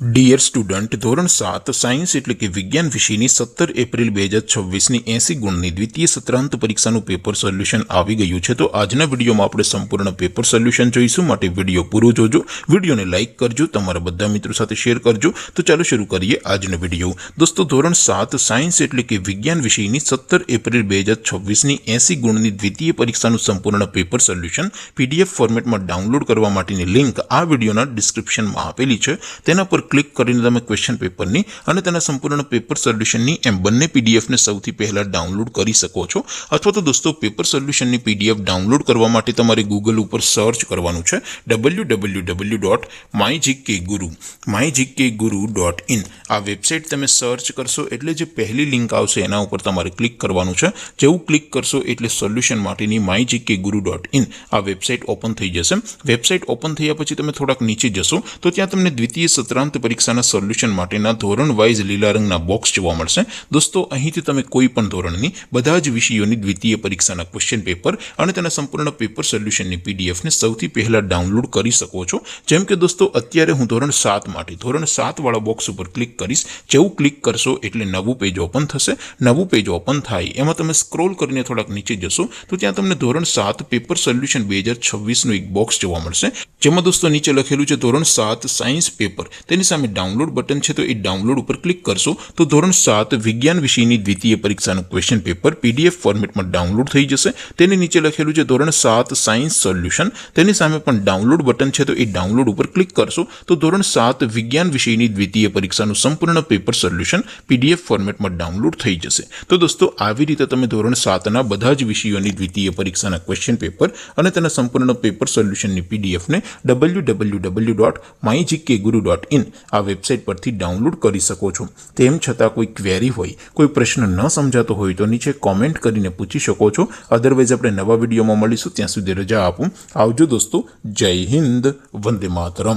Dear student, ધોરણ 7 science એટલે કે વિજ્ઞાન વિષયની 17 એપ્રિલ 2026ની 80 ગુણની દ્વિતીય સત્રાંત પરીક્ષાનું પેપર સોલ્યુશન આવી ગયું છે। તો આજના વિડીયોમાં આપણે સંપૂર્ણ પેપર સોલ્યુશન જોઈશું, માટે વિડીયો પૂરો જોજો, વિડીયોને લાઇક કરજો, તમારા બધા મિત્રો સાથે શેર કરજો। તો ચાલો શરૂ કરીએ આજનો વિડીયો। દોસ્તો, ધોરણ 7 સાયન્સ એટલે કે વિજ્ઞાન વિષયની 17 એપ્રિલ 2026ની 80 ગુણની દ્વિતીય પરીક્ષાનું સંપૂર્ણ પેપર સોલ્યુશન PDF ફોર્મેટમાં ડાઉનલોડ કરવા માટેની લિંક આ વિડીયોના ડિસ્ક્રિપ્શનમાં આપેલી છે। તેના પર ક્લિક કરીને તમે ક્વેશ્ચન પેપરની અને તેના સંપૂર્ણ પેપર સોલ્યુશનની એમ બંને પીડીએફને સૌથી પહેલા ડાઉનલોડ કરી શકો છો। અથવા તો દોસ્તો, પેપર સોલ્યુશનની પીડીએફ ડાઉનલોડ કરવા માટે તમારે ગૂગલ ઉપર સર્ચ કરવાનું છે www.mygkguru.in। આ વેબસાઇટ તમે સર્ચ કરશો એટલે જે પહેલી લિંક આવશે એના ઉપર તમારે ક્લિક કરવાનું છે। જેવું ક્લિક કરશો એટલે સોલ્યુશન માટેની mygkguru.in આ વેબસાઇટ ઓપન થઈ જશે। વેબસાઇટ ઓપન થયા પછી તમે થોડાક નીચે જશો તો ત્યાં તમને દ્વિતીય સત્રાંત પરીક્ષાના સોલ્યુશન માટેના ધોરણ વાઇઝ લીલા રંગના બોક્સ જોવા મળશે। દોસ્તો, અહીંથી તમે કોઈ પણ ધોરણની બધા જ વિષયોની દ્વિતીય પરીક્ષાના ક્વેશ્ચન પેપર અને તેના સંપૂર્ણ પેપર સોલ્યુશનની પીડીએફને સૌથી પહેલા ડાઉનલોડ કરી શકો છો। જેમ કે દોસ્તો, અત્યારે હું ધોરણ 7 માટે ધોરણ 7 વાળા બોક્સ ઉપર ક્લિક કરીશ। જેવું ક્લિક કરશો એટલે નવું પેજ ઓપન થશે। નવું પેજ ઓપન થાય એમાં તમે સ્ક્રોલ કરીને થોડાક નીચે જશો તો ત્યાં તમને ધોરણ 7 પેપર સોલ્યુશન 2026નું એક બોક્સ જોવા મળશે, જેમાં દોસ્તો નીચે લખેલું છે ધોરણ 7 સાયન્સ પેપર। તેની સામે ડાઉનલોડ બટન છે, તો એ ડાઉનલોડ ઉપર ક્લિક કરશો તો ધોરણ 7 વિજ્ઞાન વિષયની દ્વિતીય પરીક્ષાનું ક્વેશ્ચન પેપર PDF ફોર્મેટમાં ડાઉનલોડ થઈ જશે। તેની નીચે લખેલું છે ધોરણ 7 સાયન્સ સોલ્યુશન। તેની સામે પણ ડાઉનલોડ બટન છે, તો એ ડાઉનલોડ ઉપર ક્લિક કરશો તો ધોરણ 7 વિજ્ઞાન વિષયની દ્વિતીય પરીક્ષાનું સંપૂર્ણ પેપર સોલ્યુશન PDF ફોર્મેટમાં ડાઉનલોડ થઈ જશે। તો દોસ્તો, આવી રીતે તમે ધોરણ 7ના બધા જ વિષયોની દ્વિતીય પરીક્ષાના ક્વેશ્ચન પેપર અને તેના સંપૂર્ણ પેપર સોલ્યુશનની પીડીએફને www.mygkguru.in આ વેબસાઇટ પરથી ડાઉનલોડ કરી શકો છો। તેમ છતાં કોઈ ક્વેરી હોય, કોઈ પ્રશ્ન ન સમજાતો હોય તો નીચે કોમેન્ટ કરીને પૂછી શકો છો। અધરવાઇઝ આપણે નવા વિડીયોમાં મળીશું, ત્યાં સુધી રજા આપું। આવજો દોસ્તો, જય હિન્દ, વંદે માતરમ।